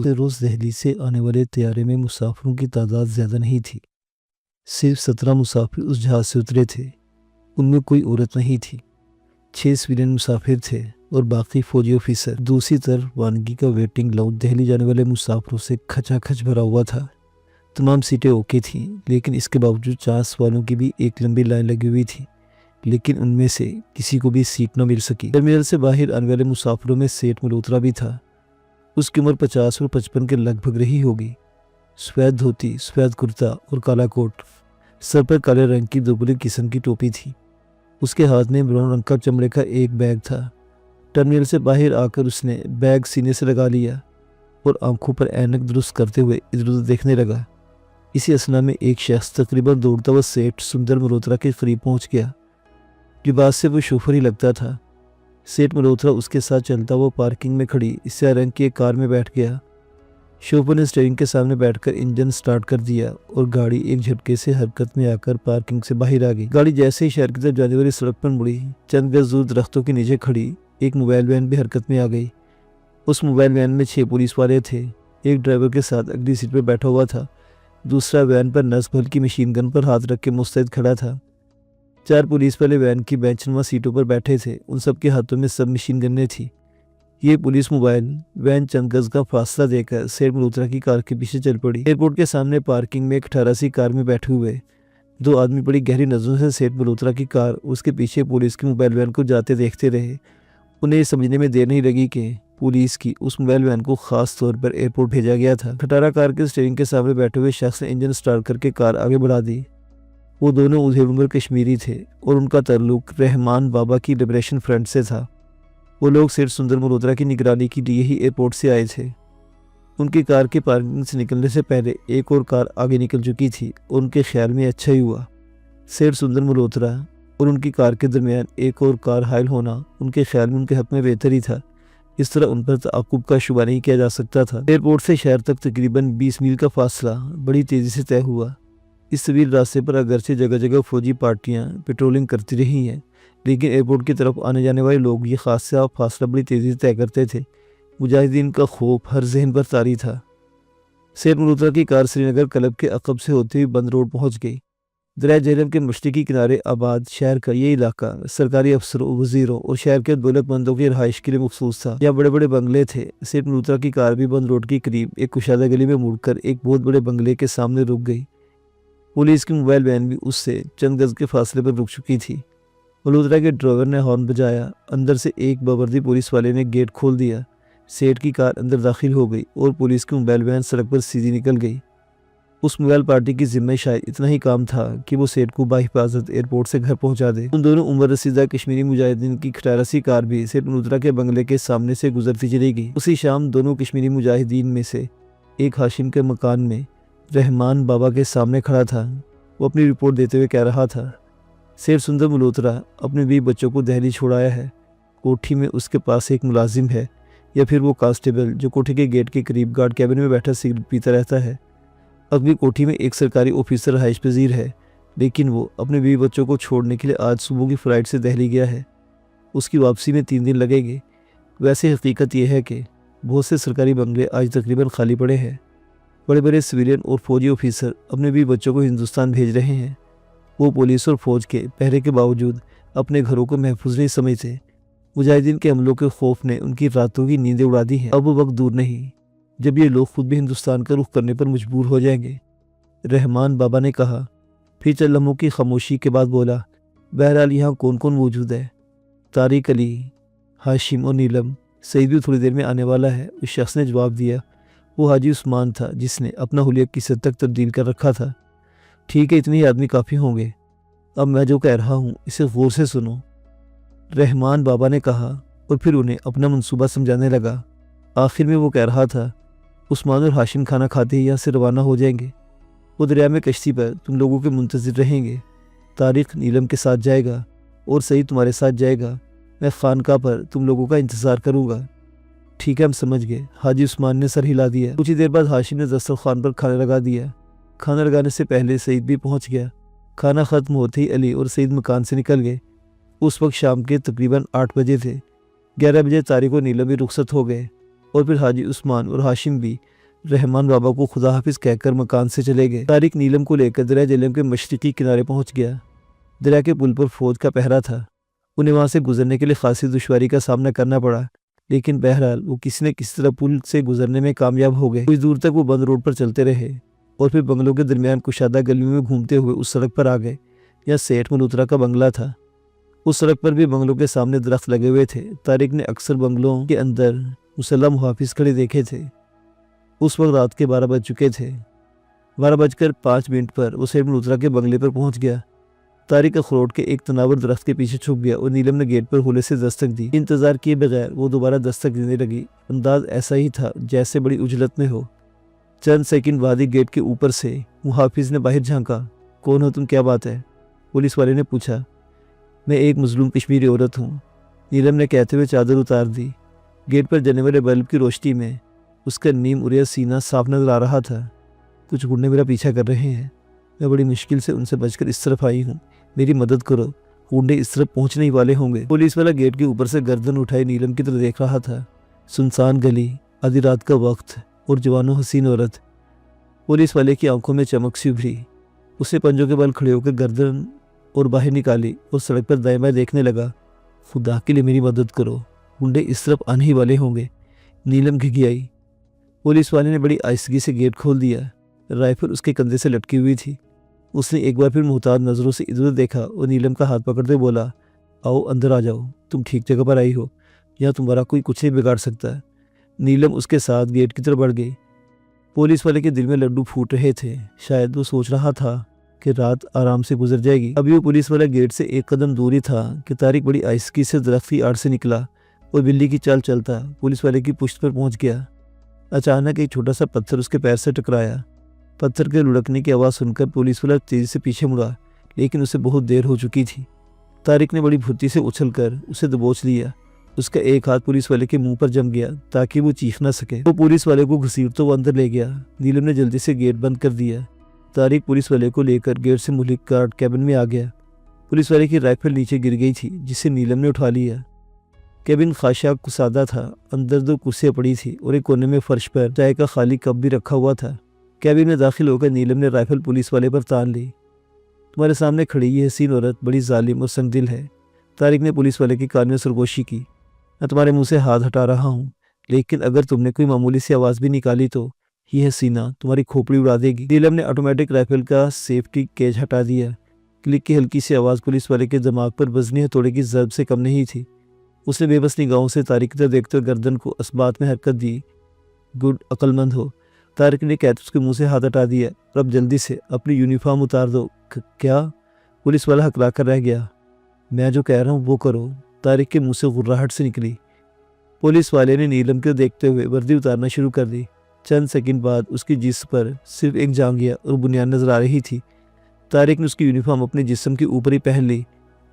बावजूद रोज़ दिल्ली से आने वाले तैयारे में मुसाफिरों की तादाद ज़्यादा नहीं थी। सिर्फ 17 मुसाफिर उस जहाज़ से उतरे थे। उनमें कोई औरत नहीं थी। 6 सिविलियन मुसाफिर थे और बाकी फौजी ऑफिसर। दूसरी तरफ वानगी का वेटिंग लाउंज दिल्ली जाने वाले मुसाफिरों से खचाखच भरा हुआ था। तमाम सीटें ओके थीं, लेकिन इसके बावजूद चांस वालों की भी एक लंबी लाइन लगी हुई थी, लेकिन उनमें से किसी को भी सीट न मिल सकी। टर्मिनल से बाहर आने वाले मुसाफिरों में सेठ मल्होत्रा भी था। उसकी उम्र 50 और 55 के लगभग रही होगी। सफ़ेद धोती, सफ़ेद कुर्ता और काला कोट, सर पर काले रंग की दुबली किस्म की टोपी थी। उसके हाथ में ब्राउन रंग का चमड़े का एक बैग था। टर्मिनल से बाहर आकर उसने बैग सीने से लगा लिया और आंखों पर ऐनक दुरुस्त करते हुए इधर उधर देखने लगा। इसी असना में एक शख्स तकरीबन दौड़ता हुआ सेठ सुंदर मल्होत्रा के करीब पहुंच गया। लिबास से वो शोफर ही लगता था। सेठ मल्होत्रा उसके साथ चलता हुआ पार्किंग में खड़ी स्याह रंग की एक कार में बैठ गया। शोफर ने स्टीयरिंग के सामने बैठकर इंजन स्टार्ट कर दिया और गाड़ी एक झटके से हरकत में आकर पार्किंग से बाहर आ गई। गाड़ी जैसे ही शहर की तरफ जाने वाली सड़क पर मुड़ी, चंद गज दूर दरख्तों के नीचे खड़ी एक मोबाइल वैन भी हरकत में आ गई। उस मोबाइल वैन में 6 पुलिस वाले थे। एक ड्राइवर के साथ अगली सीट पर बैठा हुआ था। दूसरा वैन पर नस्ल की मशीन गन पर हाथ रख के मुस्तैद खड़ा था। 4 पुलिस वाले वैन की बेंचनुमा सीटों पर बैठे थे। उन सबके हाथों में सब मशीन गन्नें थी। ये पुलिस मोबाइल वैन चंद गज का फासला देकर सेठ मल्होत्रा की कार के पीछे चल पड़ी। एयरपोर्ट के सामने पार्किंग में एक 18 सी कार में बैठे हुए 2 आदमी बड़ी गहरी नजरों से सेठ मल्होत्रा की कार उसके पीछे पुलिस की मोबाइल वैन को जाते देखते रहे। उन्हें ये समझने में देर नहीं लगी कि पुलिस की उस मोबाइल वैन को खास तौर पर एयरपोर्ट भेजा गया था। खटारा कार के स्टीयरिंग के सामने बैठे हुए शख्स ने इंजन स्टार्ट करके कार आगे बढ़ा दी। वो दोनों उधेड़ उम्र कश्मीरी थे और उनका ताल्लुक रहमान बाबा की लिबरेशन फ्रंट से था। वो लोग सेठ सुंदर मल्होत्रा की निगरानी के लिए ही एयरपोर्ट से आए थे। उनकी कार की पार्किंग से निकलने से पहले एक और कार आगे निकल चुकी थी और उनके ख्याल में अच्छा ही हुआ। सेठ सुंदर मल्होत्रा और उनकी कार के दरमियान एक और कार हायल होना उनके ख्याल में उनके हक में बेहतर ही था। इस तरह उन पर ताक़ुब का शुबा नहीं किया जा सकता था। एयरपोर्ट से शहर तक तकरीबन 20 मील का फासला बड़ी तेज़ी से तय हुआ। इस तवील रास्ते पर अगरचे जगह जगह फौजी पार्टियां पेट्रोलिंग करती रही हैं, लेकिन एयरपोर्ट की तरफ आने जाने वाले लोग ये खासा फासला बड़ी तेज़ी से तय करते थे। मुजाहिदीन का खौफ हर जहन पर तारी था। सेठ मल्होत्रा की कार श्रीनगर क्लब के अकब से होते हुए बंद रोड पहुंच गई। दरिया झेलम के मशरकी किनारे आबाद शहर का ये इलाका सरकारी अफसरों, वजीरों और शहर के दौलतमंदों की रहाइश के लिए मखसूस था। यहाँ बड़े बड़े बंगले थे। सेठ मल्होत्रा की कार भी बंद रोड के करीब एक कुशादा गली में मुड़कर एक बहुत बड़े बंगले के सामने रुक गई। पुलिस की मोबाइल वैन भी उससे चंद गज के फासले पर रुक चुकी थी। मल्होत्रा के ड्राइवर ने हॉर्न बजाया। अंदर से एक बावर्दी पुलिस वाले ने गेट खोल दिया। सेठ की कार अंदर दाखिल हो गई और पुलिस की मोबाइल वैन सड़क पर सीधी निकल गई। उस मोबाइल पार्टी की जिम्मे शायद इतना ही काम था कि वो सेठ को बाहिफाजत एयरपोर्ट से घर पहुंचा दे। उन दोनों उम्र रसीदा कश्मीरी मुजाहिदीन की 18 सी कार भी सेठ मल्होत्रा के बंगले के सामने से गुजरती चली गई। उसी शाम दोनों कश्मीरी मुजाहिदीन में से एक हाशिम के मकान में रहमान बाबा के सामने खड़ा था। वो अपनी रिपोर्ट देते हुए कह रहा था, सेठ सुंदर मल्होत्रा अपने 20 बच्चों को दिल्ली छोड़ाया है। कोठी में उसके पास एक मुलाजिम है, या फिर वो कांस्टेबल जो कोठी के गेट के करीब गार्ड कैबिन में बैठा सिगरेट पीता रहता है। अगली कोठी में एक सरकारी ऑफिसर रहाइश पजीर है, लेकिन वो अपने 20 बच्चों को छोड़ने के लिए आज सुबह की फ़्लाइट से दिल्ली गया है। उसकी वापसी में 3 दिन लगेंगे। वैसे हकीकत यह है कि बहुत से सरकारी बंगले आज तकरीबन खाली पड़े हैं। बड़े बड़े सिविलियन और फौजी ऑफिसर अपने 20 बच्चों को हिंदुस्तान भेज रहे हैं। वो पुलिस और फौज के पहरे के बावजूद अपने घरों को महफूज नहीं समझते। मुजाहिदीन के हमलों के खौफ ने उनकी रातों की नींदें उड़ा दी हैं। अब वो वक्त दूर नहीं जब ये लोग खुद भी हिंदुस्तान का रुख करने पर मजबूर हो जाएंगे। रहमान बाबा ने कहा। फिर चंद लम्हों की खामोशी के बाद बोला, बहरहाल यहाँ कौन कौन मौजूद है? तारिक अली, हाशिम और नीलम। सईद भी थोड़ी देर में आने वाला है, उस शख्स ने जवाब दिया। वो हाजी उस्मान था जिसने अपना हुलिया किस हद तक तब्दील कर रखा था। ठीक है, इतने ही आदमी काफ़ी होंगे। अब मैं जो कह रहा हूँ इसे गौर से सुनो, रहमान बाबा ने कहा और फिर उन्हें अपना मंसूबा समझाने लगा। आखिर में वो कह रहा था, उस्मान और हाशिम खाना खाते ही यहाँ से रवाना हो जाएंगे। वो दरिया में कश्ती पर तुम लोगों के मुंतज़िर रहेंगे। तारिक नीलम के साथ जाएगा और सईद तुम्हारे साथ जाएगा। मैं खानका पर तुम लोगों का इंतज़ार करूँगा। ठीक है, हम समझ गए। हाजी उस्मान ने सर हिला दिया। कुछ ही देर बाद हाशिम ने दस्तरखान पर खाना लगा दिया। खाना लगाने से पहले सईद भी पहुंच गया। खाना ख़त्म होते ही अली और सईद मकान से निकल गए। उस वक्त शाम के तकरीबन 8 बजे थे। 11 बजे तारिक और नीलम भी रुखसत हो गए और फिर हाजी उस्मान और हाशिम भी रहमान बाबा को खुदा हाफिज कहकर मकान से चले गए। तारिक नीलम को लेकर दरिया झेलम के मशरिकी किनारे पहुंच गया। दरिया के पुल पर फौज का पहरा था। उन्हें वहां से गुजरने के लिए खासी दुश्वारी का सामना करना पड़ा, लेकिन बहरहाल वो किसी न किसी तरह पुल से गुजरने में कामयाब हो गए। कुछ दूर तक वो बंद रोड पर चलते रहे और फिर बंगलों के दरमियान कुशादा गलियों में घूमते हुए उस सड़क पर आ गए। यह सेठ मल्होत्रा का बंगला था। उस सड़क पर भी बंगलों के सामने दरख्त लगे हुए थे। तारिक ने अक्सर बंगलों के अंदर मुसल्लह मुहाफिज खड़े देखे थे। उस वक्त रात के 12 बज चुके थे। 12:05 पर वो सेठ मल्होत्रा के बंगले पर पहुंच गया। तारिक अखरोट के एक तनावर दरख्त के पीछे छुप गया और नीलम ने गेट पर होले से दस्तक दी। इंतजार किए बगैर वो दोबारा दस्तक देने लगी। अंदाज ऐसा ही था जैसे बड़ी उजलत में हो। चंद सेकंड बाद ही गेट के ऊपर से मुहाफिज ने बाहर झांका। कौन हो तुम, क्या बात है? पुलिस वाले ने पूछा। मैं एक मजलूम कश्मीरी औरत हूँ, नीलम ने कहते हुए चादर उतार दी। गेट पर जलने वाले बल्ब की रोशनी में उसका नीम उरिया सीना साफ नजर आ रहा था। कुछ गुंडे मेरा पीछा कर रहे हैं। मैं बड़ी मुश्किल से उनसे बचकर इस तरफ आई हूँ, मेरी मदद करो। गुंडे इस तरफ पहुंचने ही वाले होंगे। पुलिस वाला गेट के ऊपर से गर्दन उठाए नीलम की तरफ देख रहा था। सुनसान गली, आधी रात का वक्त और जवानों हसीन औरत। पुलिस वाले की आंखों में चमक सी उभरी। उसने पंजों के बल खड़े होकर गर्दन और बाहर निकाली और सड़क पर दाएं बाएं देखने लगा। खुदा के लिए मेरी मदद करो, गुंडे इस तरफ आने ही वाले होंगे। नीलम घिघियाई। पुलिस वाले ने बड़ी आहिस्तगी से गेट खोल दिया। राइफल उसके कंधे से लटकी हुई थी। उसने एक बार फिर मुहताज नजरों से इधर देखा और नीलम का हाथ पकड़ते बोला, आओ अंदर आ जाओ, तुम ठीक जगह पर आई हो, यहाँ तुम्हारा कोई कुछ नहीं बिगाड़ सकता। नीलम उसके साथ गेट की तरफ बढ़ गई। पुलिस वाले के दिल में लड्डू फूट रहे थे। शायद वो सोच रहा था कि रात आराम से गुजर जाएगी। अभी वो पुलिस वाला गेट से एक कदम दूरी था कि तारिक बड़ी आहिस्तगी से दरख्त की आड़ से निकला और बिल्ली की चाल चलता पुलिस वाले की पुश्त पर पहुंच गया। अचानक एक छोटा सा पत्थर उसके पैर से टकराया। पत्थर के लुढ़कने की आवाज़ सुनकर पुलिस वाला तेजी से पीछे मुड़ा, लेकिन उसे बहुत देर हो चुकी थी। तारिक ने बड़ी फुर्ती से उछलकर उसे दबोच लिया। उसका एक हाथ पुलिस वाले के मुंह पर जम गया ताकि वो चीख न सके। वो पुलिस वाले को घसीटते वो अंदर ले गया। नीलम ने जल्दी से गेट बंद कर दिया। तारिक पुलिस वाले को लेकर गेट से मुल्क गार्ड कैबिन में आ गया। पुलिस वाले की राइफल नीचे गिर गई थी, जिसे नीलम ने उठा लिया। कैबिन खाशा कुसादा था। अंदर 2 कुर्सियां पड़ी थी और एक कोने में फर्श पर चाय का खाली कप भी रखा हुआ था। कैबिन में दाखिल होकर नीलम ने राइफल पुलिस वाले पर तान ली। तुम्हारे सामने खड़ी ये हसीन औरत बड़ी जालिम और संगदिल है। तारिक ने पुलिस वाले की कान में सरगोशी की। मैं तुम्हारे मुंह से हाथ हटा रहा हूँ, लेकिन अगर तुमने कोई मामूली सी आवाज़ भी निकाली तो ये हसीना तुम्हारी खोपड़ी उड़ा देगी। नीलम ने ऑटोमेटिक राइफल का सेफ्टी केज हटा दिया। क्लिक की हल्की सी आवाज़ पुलिस वाले के दिमाग पर वजनी हथौड़े की ज़रब से कम नहीं थी। उसने बेबस निगाहों से तारिक की तरफ देखते हुए गर्दन को असबात में हरकत दी। गुड, अक्लमंद हो। तारिक ने कहते उसके मुंह से हाथ हटा दिया। और अब जल्दी से अपनी यूनिफॉर्म उतार दो। क्या? पुलिस वाला हकला कर रह गया। मैं जो कह रहा हूँ वो करो। तारिक के मुंह से गुर्राहट से निकली। पुलिस वाले ने नीलम को देखते हुए वर्दी उतारना शुरू कर दी। चंद सेकंड बाद उसकी जिस्म पर सिर्फ एक जांघिया और बुनियाद नजर आ रही थी। तारिक ने उसकी यूनिफॉर्म अपने जिस्म के ऊपर ही पहन ली,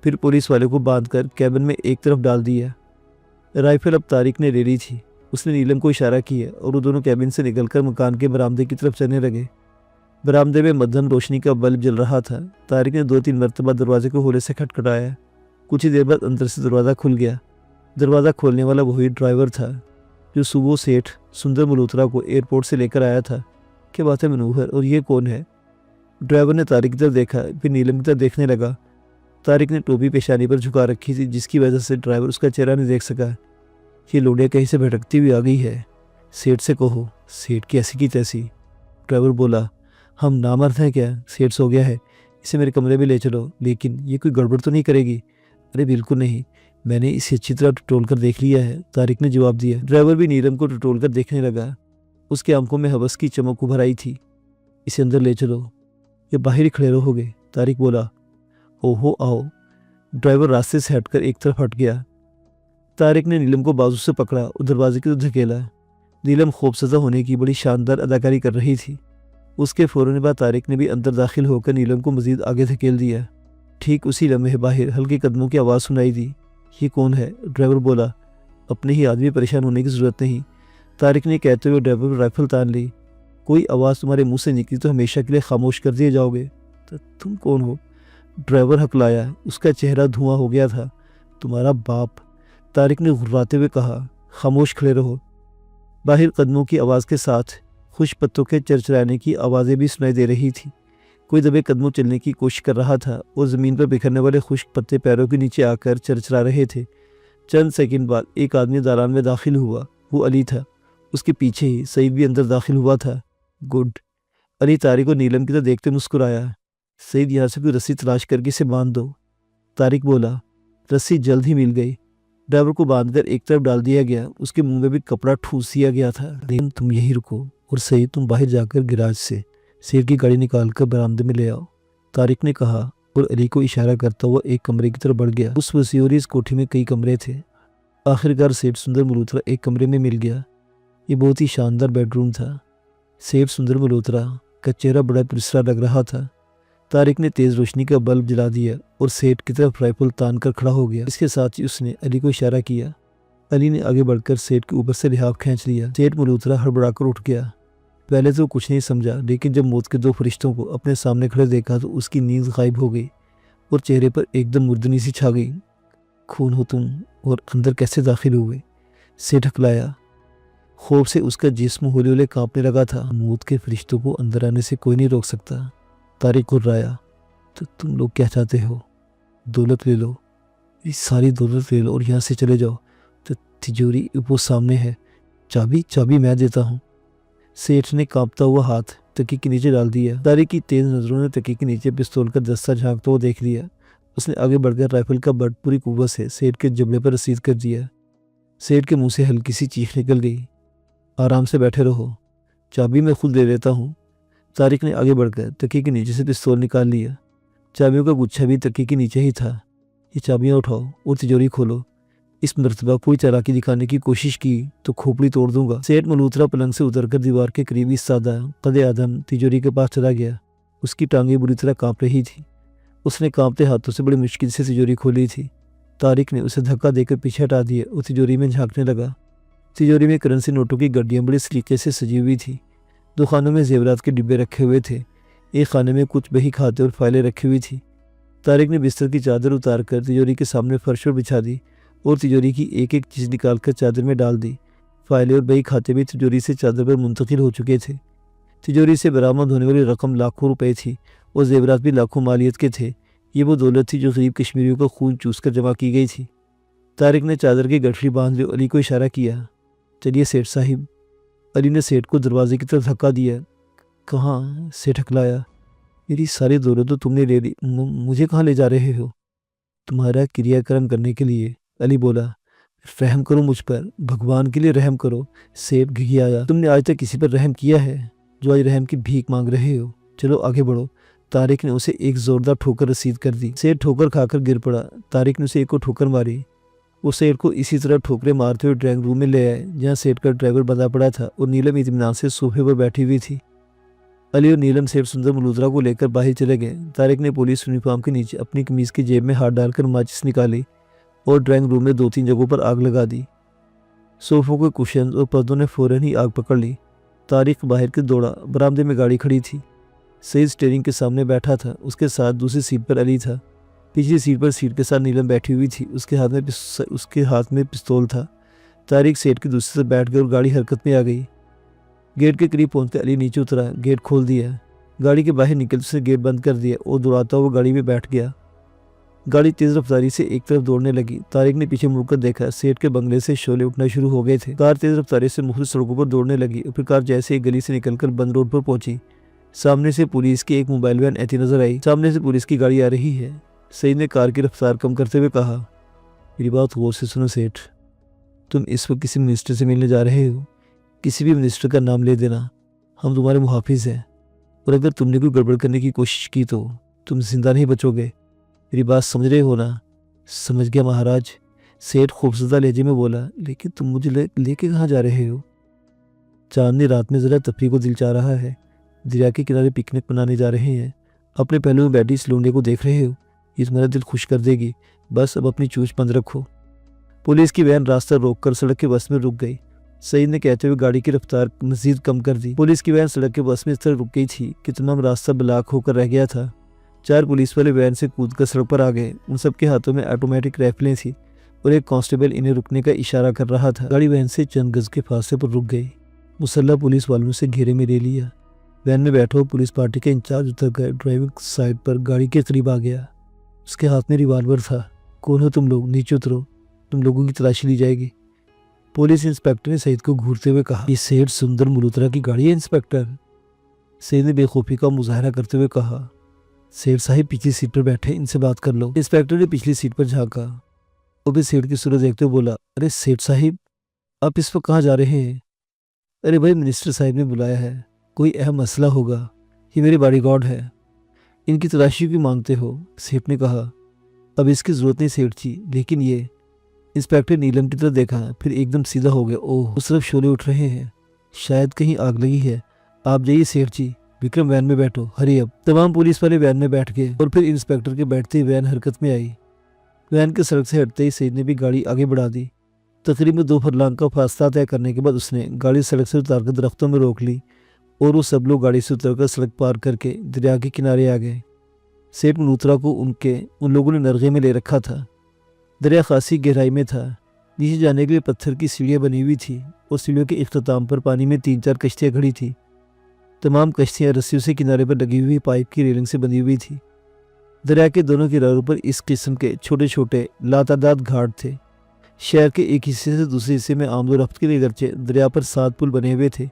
फिर पुलिस वाले को बांधकर कैबिन में एक तरफ डाल दिया। राइफल अब तारिक ने ले ली थी। उसने नीलम को इशारा किया और वो दोनों कैबिन से निकलकर मकान के बरामदे की तरफ चलने लगे। बरामदे में मध्यम रोशनी का बल्ब जल रहा था। तारिक ने 2-3 मरतबा दरवाजे को होले से खटखटाया। कुछ ही देर बाद अंदर से दरवाज़ा खुल गया। दरवाज़ा खोलने वाला वही ड्राइवर था जो सुबह सेठ सुंदर मल्होत्रा को एयरपोर्ट से लेकर आया था। क्या बात है मनोहर, और ये कौन है? ड्राइवर ने तारिक की तरफ देखा, फिर नीलम की तरफ देखने लगा। तारिक ने टोपी पेशानी पर झुका रखी थी, जिसकी वजह से ड्राइवर उसका चेहरा नहीं देख सका। ये लोडिया कहीं से भटकती हुई आ गई है। सेठ से कहो। सेठ की ऐसी की तैसी। ड्राइवर बोला, हम नामर्द हैं क्या? सेठ सो गया है, इसे मेरे कमरे में ले चलो। लेकिन ये कोई गड़बड़ तो नहीं करेगी? अरे बिल्कुल नहीं, मैंने इसे अच्छी तरह टटोल कर देख लिया है, तारिक ने जवाब दिया। ड्राइवर भी नीलम को टटोल कर देखने लगा। उसकी आंखों में हवस की चमक उभर आई थी। इसे अंदर ले चलो या बाहर ही खड़े रहोगे? तारिक बोला। ओहो आओ। ड्राइवर रास्ते से हटकर एक तरफ हट गया। तारिक ने नीलम को बाजू से पकड़ा और दरवाजे की तरफ धकेला। नीलम खौफसदा होने की बड़ी शानदार अदाकारी कर रही थी। उसके फौरन बाद तारिक ने भी अंदर दाखिल होकर नीलम को मजीद आगे धकेल दिया। ठीक उसी लम्हे बाहर हल्के कदमों की आवाज़ सुनाई दी। ये कौन है? ड्राइवर बोला। अपने ही आदमी परेशान होने की ज़रूरत नहीं, तारिक ने कहते हुए ड्राइवर पर राइफल तान ली। कोई आवाज़ तुम्हारे मुंह से निकली तो हमेशा के लिए खामोश कर दिए जाओगे। तो तुम कौन हो? ड्राइवर हकलाया। उसका चेहरा धुआं हो गया था। तुम्हारा बाप, तारिक ने घुर्राते हुए कहा। खामोश खड़े रहो। बाहर कदमों की आवाज़ के साथ खुश पत्तों के चरचराने की आवाज़ें भी सुनाई दे रही थी। कोई दबे कदमों चलने की कोशिश कर रहा था और ज़मीन पर बिखरने वाले खुश्क पत्ते पैरों के नीचे आकर चरचरा रहे थे। चंद सेकंड बाद एक आदमी दालान में दाखिल हुआ। वो अली था। उसके पीछे ही सईद भी अंदर दाखिल हुआ था। गुड। अली तारिक और नीलम की तरफ देखते मुस्कुराया। सईद, यहाँ से कोई रस्सी तलाश करके इसे बांध दो। तारिक बोला। रस्सी जल्द ही मिल गई। ड्राइवर को बांधकर एक तरफ डाल दिया गया। उसके मुंह में भी कपड़ा ठूस दिया गया था। लेकिन तुम यहीं रुको और सईद तुम बाहर जाकर गिराज से शेर की गाड़ी निकालकर बरामदे में ले आओ, तारिक ने कहा और अली को इशारा करता हुआ एक कमरे की तरफ बढ़ गया। उस वसीऔर इस कोठी में कई कमरे थे। आखिरकार सेठ सुंदर मल्होत्रा एक कमरे में मिल गया। ये बहुत ही शानदार बेडरूम था। सेठ सुंदर मल्होत्रा का चेहरा बड़ा परिसरा लग रहा था। तारिक ने तेज रोशनी का बल्ब जला दिया और सेठ की तरफ राइफल तान कर खड़ा हो गया। इसके साथ ही उसने अली को इशारा किया। अली ने आगे बढ़कर सेठ के ऊपर से लिहाफ खींच लिया। सेठ मल्होत्रा हड़बड़ाकर उठ गया। पहले तो कुछ नहीं समझा, लेकिन जब मौत के दो फरिश्तों को अपने सामने खड़े देखा तो उसकी नींद गायब हो गई और चेहरे पर एकदम मुर्दनी सी छा गई। खून हो तुम, और अंदर कैसे दाखिल हुए? सेठ हकलाया। खौफ से उसका जिस्म हौले हौले कांपने लगा था। मौत के फरिश्तों को अंदर आने से कोई नहीं रोक सकता। तारिक घुर्राया। तो तुम लोग क्या चाहते हो? दौलत ले लो, ये सारी दौलत ले लो और यहाँ से चले जाओ। तो तिजोरी वो सामने है, चाबी मैं देता हूँ। सेठ ने कांपता हुआ हाथ तकिए के नीचे डाल दिया। तारिक की तेज नजरों ने तकिए के नीचे पिस्तौल का दस्ता झांकता हुआ देख लिया। उसने आगे बढ़कर राइफल का बट पूरी कुव्वत से सेठ के जबड़े पर रसीद कर दिया। सेठ के मुंह से हल्की सी चीख निकल गई। आराम से बैठे रहो, चाबी मैं खुद दे देता हूँ। तारिक ने आगे बढ़कर तकिए के नीचे से पिस्तौल निकाल लिया। चाबियों का गुच्छा भी तकिए के नीचे ही था। ये चाबियाँ उठाओ और तिजोरी खोलो। इस मर्तबा कोई चालाकी दिखाने की कोशिश की तो खोपड़ी तोड़ दूंगा। सेठ मल्होत्रा पलंग से उतरकर दीवार के करीब सादा कदे आदम तिजोरी के पास चला गया। उसकी टांगें बुरी तरह कांप रही थी। उसने कांपते हाथों से बड़ी मुश्किल से तिजोरी खोली थी। तारिक ने उसे धक्का देकर पीछे हटा दिया और तिजोरी में झांकने लगा। तिजोरी में करेंसी नोटों की गड्डियाँ बड़ी सलीके से सजी हुई थी। दो खानों में जेवरात के डिब्बे रखे हुए थे। एक खाने में कुछ बही खाते और फाइलें रखी हुई थी। तारिक ने बिस्तर की चादर उतार कर तिजोरी के सामने फर्श पर बिछा दी और तिजोरी की एक एक चीज़ निकालकर चादर में डाल दी। फाइलें और बही खाते भी तिजोरी से चादर पर मुंतकिल हो चुके थे। तिजोरी से बरामद होने वाली रकम लाखों रुपए थी और जेवरात भी लाखों मालियत के थे। ये वो दौलत थी जो गरीब कश्मीरियों का खून चूस कर जमा की गई थी। तारिक ने चादर की गठरी बांध ली। अली को इशारा किया। चलिए सेठ साहिब। अली ने सेठ को दरवाजे की तरफ धक्का दिया। कहाँ? सेठ हकलाया। मेरी सारी दौलत तो तुमने ले ली, मुझे कहाँ ले जा रहे हो? तुम्हारा क्रियाक्रम करने के लिए, अली बोला। रहम करो मुझ पर, भगवान के लिए रहम करो। सेठ घिघियाया। तुमने आज तक किसी पर रहम किया है जो आज रहम की भीख मांग रहे हो? चलो आगे बढ़ो। तारिक ने उसे एक जोरदार ठोकर रसीद कर दी। सेठ ठोकर खाकर गिर पड़ा। तारिक ने उसे एक और ठोकर मारी। वो सेठ को इसी तरह ठोकरें मारते हुए ड्राइंग रूम में ले आए, जहाँ सेठ का ड्राइवर बंधा पड़ा था और नीलम इत्मीनान से सोफे पर बैठी हुई थी। अली और नीलम सेठ सुंदर मल्होत्रा को लेकर बाहर चले गए। तारिक ने पुलिस यूनिफॉर्म के नीचे अपनी कमीज की जेब में हाथ डालकर माचिस निकाली और ड्राइंग रूम में 2-3 जगहों पर आग लगा दी। सोफों के कुशन और पर्दों ने फौरन ही आग पकड़ ली। तारिक बाहर के दौड़ा। बरामदे में गाड़ी खड़ी थी। सईद स्टीयरिंग के सामने बैठा था। उसके साथ दूसरी सीट पर अली था। पिछली सीट पर सीट के साथ नीलम बैठी हुई थी। उसके हाथ में पिस्तौल था। तारिक सीट की दूसरी तरफ बैठ गया और गाड़ी हरकत में आ गई। गेट के करीब पहुंचते अली नीचे उतरा। गेट खोल दिया। गाड़ी के बाहर निकलते से गेट बंद कर दिया और दौड़ाता हुआ गाड़ी में बैठ गया। गाड़ी तेज रफ्तारी से एक तरफ दौड़ने लगी। तारिक ने पीछे मुड़कर देखा। सेठ के बंगले से शोले उठना शुरू हो गए थे। कार तेज रफ्तारी से मुख्तलिफ सड़कों पर दौड़ने लगी। फिर कार जैसे एक गली से निकलकर बंद रोड पर पहुंची। सामने से पुलिस की एक मोबाइल वैन आती नजर आई। सामने से पुलिस की गाड़ी आ रही है। सईद ने कार की रफ्तार कम करते हुए कहा, मेरी बात गौर से सुनो सेठ, तुम इस वक्त किसी मिनिस्टर से मिलने जा रहे हो। किसी भी मिनिस्टर का नाम ले देना, हम तुम्हारे मुहाफिज हैं और अगर तुमने कोई गड़बड़ करने की कोशिश की तो तुम जिंदा नहीं बचोगे। मेरी बात समझ रहे हो ना? समझ गया महाराज, सेठ खूबसूरत लहजे में बोला। लेकिन तुम मुझे लेके कहाँ जा रहे हो? चांदनी रात में ज़रा तफरी को दिल चाह रहा है। दरिया के किनारे पिकनिक मनाने जा रहे हैं। अपने पहलू में बैठी इस लूंडे को देख रहे हो? ये तुम्हारा दिल खुश कर देगी। बस अब अपनी चूंच बंद रखो। पुलिस की वैन रास्ता रोककर सड़क के बस में रुक गई। सईद ने कहते हुए गाड़ी की रफ्तार मजीद कम कर दी। पुलिस की वैन सड़क के बस में इस तरह रुक गई थी कि तमाम रास्ता ब्लॉक होकर रह गया था। 4 पुलिस वाले वैन से कूदकर सड़क पर आ गए। उन सबके हाथों में ऑटोमेटिक राइफलें थी और एक कांस्टेबल इन्हें रुकने का इशारा कर रहा था। गाड़ी वैन से चंद गज के फासले पर रुक गई। मुसल्लह पुलिस वालों ने उसे घेरे में ले लिया। वैन में बैठा हुआ पुलिस पार्टी का इंचार्ज उतर कर ड्राइविंग साइड पर गाड़ी के करीब आ गया। उसके हाथ में रिवॉल्वर था। कौन हो तुम लोग? नीचे उतरो, तुम लोगों की तलाशी ली जाएगी। पुलिस इंस्पेक्टर ने सईद को घूरते हुए कहा। ये सेठ सुंदर मल्होत्रा की गाड़ी है इंस्पेक्टर। सईद ने बेखौफी का मुजाहरा करते हुए कहा। सेठ साहिब पिछली सीट पर बैठे, इनसे बात कर लो। इंस्पेक्टर ने पिछली सीट पर झांका और फिर सेठ की सूरत देखते हुए बोला, अरे सेठ साहिब, आप इस वक्त कहाँ जा रहे हैं? अरे भाई, मिनिस्टर साहिब ने बुलाया है, कोई अहम मसला होगा। ये मेरे बॉडीगार्ड है, इनकी तलाशी क्यों मांगते हो? सेठ ने कहा। अब इसकी ज़रूरत नहीं सेठ जी, लेकिन ये। इंस्पेक्टर नीलम की तरफ देखा, फिर एकदम सीधा हो गया। ओह, उस तरफ शोले उठ रहे हैं, शायद कहीं आग लगी है। आप जाइए सेठ जी, विक्रम वैन में बैठो, हरी अब। तमाम पुलिस वाले वैन में बैठ गए और फिर इंस्पेक्टर के बैठते ही वैन हरकत में आई। वैन के सड़क से हटते ही सईद ने भी गाड़ी आगे बढ़ा दी। तकरीबन 2 फरलांग का फासला तय करने के बाद उसने गाड़ी सड़क से उतारकर दरख्तों में रोक ली और वो सब लोग गाड़ी से उतरकर सड़क पार करके दरिया के किनारे आ गए। सेठ मल्होत्रा को उन लोगों ने नरगे में ले रखा था। दरिया खासी गहराई में था। नीचे जाने के लिए पत्थर की सीढ़ियाँ बनी हुई थी और सीढ़ियों के इख्तिताम पर पानी में 3-4 कश्तियाँ खड़ी थी। तमाम कश्तियाँ रस्सियों से किनारे पर लगी हुई पाइप की रेलिंग से बनी हुई थी। दरिया के दोनों किनारों पर इस किस्म के छोटे छोटे लातादाद घाट थे। शहर के एक हिस्से से दूसरे हिस्से में आमदोरफ्त के लिए गरचे दरिया पर 7 पुल बने हुए थे,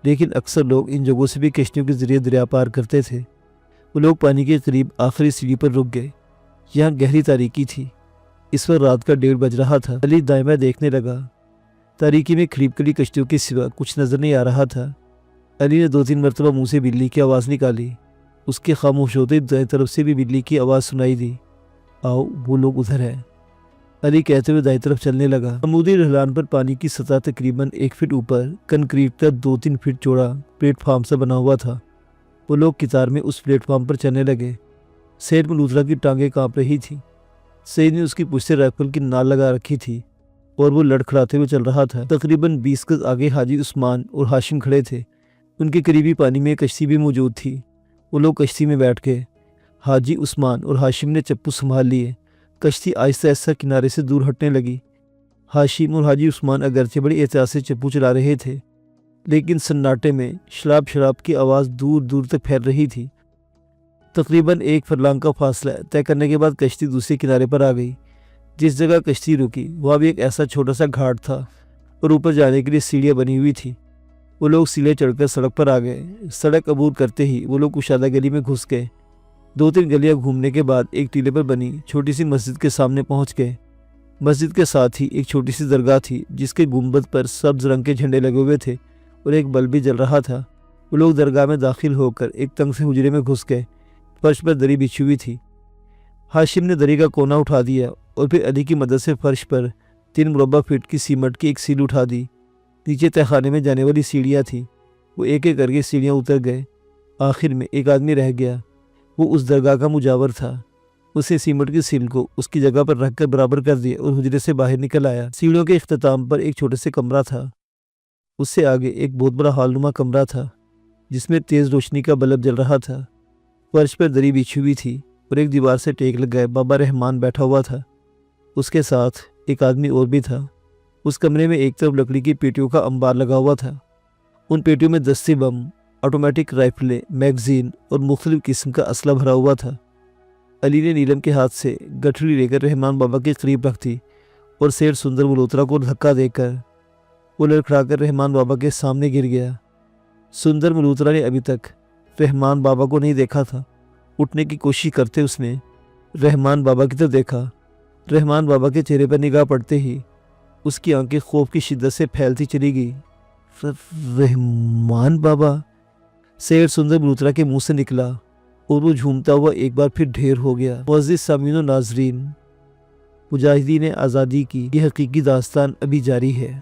लेकिन अक्सर लोग इन जगहों से भी कश्तियों के जरिए दरिया पार करते थे। वो लोग पानी के करीब आखिरी सीढ़ी पर रुक गए। यहाँ गहरी तारीकी थी। इस वक्त रात का 1:30 बज रहा था। अली दाएं देखने लगा। तारीकी में खरीब कली कश्तियों के सिवा कुछ नजर नहीं आ रहा था। अली ने 2-3 मरतबा मुंह से बिल्ली की आवाज़ निकाली। उसके खामोश होते दाएं तरफ से भी बिल्ली की आवाज़ सुनाई दी। आओ, वो लोग उधर है, अली कहते हुए दाएं तरफ चलने लगा। अमूदी ढलान पर पानी की सतह तकरीबन 1 फीट ऊपर कंक्रीट का 2-3 फीट चौड़ा प्लेटफार्म सा बना हुआ था। वो लोग कितार में उस प्लेटफार्म पर चलने लगे। सेठ मल्होत्रा की टांगें कांप रही थी। सईद ने उसकी पुश्ते राइफल की नाल लगा रखी थी और वो लड़खड़ाते हुए चल रहा था। तकरीबन 20 गज आगे हाजी उस्मान और हाशिम खड़े थे। उनके करीबी पानी में कश्ती भी मौजूद थी। वो लोग कश्ती में बैठ गए। हाजी उस्मान और हाशिम ने चप्पू संभाल लिए। कश्ती आहिस्ता आहिस्ता किनारे से दूर हटने लगी। हाशिम और हाजी उस्मान अगरचे बड़ी एहतियात से चप्पू चला रहे थे, लेकिन सन्नाटे में शराब की आवाज़ दूर दूर तक फैल रही थी। तकरीबन 1 फरलांग का फासला तय करने के बाद कश्ती दूसरे किनारे पर आ गई। जिस जगह कश्ती रुकी वहाँ भी एक ऐसा छोटा सा घाट था और ऊपर जाने के लिए सीढ़ियाँ बनी हुई थी। वो लोग सीढ़ियाँ चढ़कर सड़क पर आ गए। सड़क अबूर करते ही वो लोग कुशादा गली में घुस गए। 2-3 गलियाँ घूमने के बाद एक टीले पर बनी छोटी सी मस्जिद के सामने पहुँच गए। मस्जिद के साथ ही एक छोटी सी दरगाह थी जिसके गुंबद पर सब्ज रंग के झंडे लगे हुए थे और एक बल्ब भी जल रहा था। वो लोग दरगाह में दाखिल होकर एक तंग से हुजरे में घुस गए। फर्श पर दरी बिछी हुई थी। हाशिम ने दरी का कोना उठा दिया और फिर अली की मदद से फर्श पर 3 मुरब्बा फीट की सीमेंट की एक सील उठा दी। नीचे तहखाने में जाने वाली सीढ़ियाँ थी। वो एक एक करके सीढ़ियाँ उतर गए। आखिर में एक आदमी रह गया। वो उस दरगाह का मुजावर था। उसे सीमेंट की सील को उसकी जगह पर रखकर बराबर कर दिया और हुजरे से बाहर निकल आया। सीढ़ियों के इख्तिताम पर एक छोटे से कमरा था। उससे आगे एक बहुत बड़ा हॉलनुमा कमरा था जिसमें तेज़ रोशनी का बल्ब जल रहा था। फर्श पर दरी बिछी हुई थी और एक दीवार से टेक लग गए बाबा रहमान बैठा हुआ था। उसके साथ एक आदमी और भी था। उस कमरे में एक तरफ लकड़ी की पेटियों का अंबार लगा हुआ था। उन पेटियों में दस्ती बम, ऑटोमेटिक राइफलें, मैगजीन और मुख्तलिफ किस्म का असला भरा हुआ था। अली ने नीलम के हाथ से गठरी लेकर रहमान बाबा के करीब रख दी और सेठ सुंदर मल्होत्रा को धक्का देकर वो लड़खड़ाकर रहमान बाबा के सामने गिर गया। सुंदर मल्होत्रा ने अभी तक रहमान बाबा को नहीं देखा था। उठने की कोशिश करते उसने रहमान बाबा की तरफ देखा। रहमान बाबा के चेहरे पर निगाह पड़ते ही उसकी आंखें खौफ की शिद्दत से फैलती चली गई। रहमान बाबा, सेठ सुंदर मल्होत्रा के मुंह से निकला और वो झूमता हुआ एक बार फिर ढेर हो गया। मुअज़्ज़िज़ सामीन व नाज़रीन, मुजाहिदीन आज़ादी की ये हकीकी दास्तान अभी जारी है।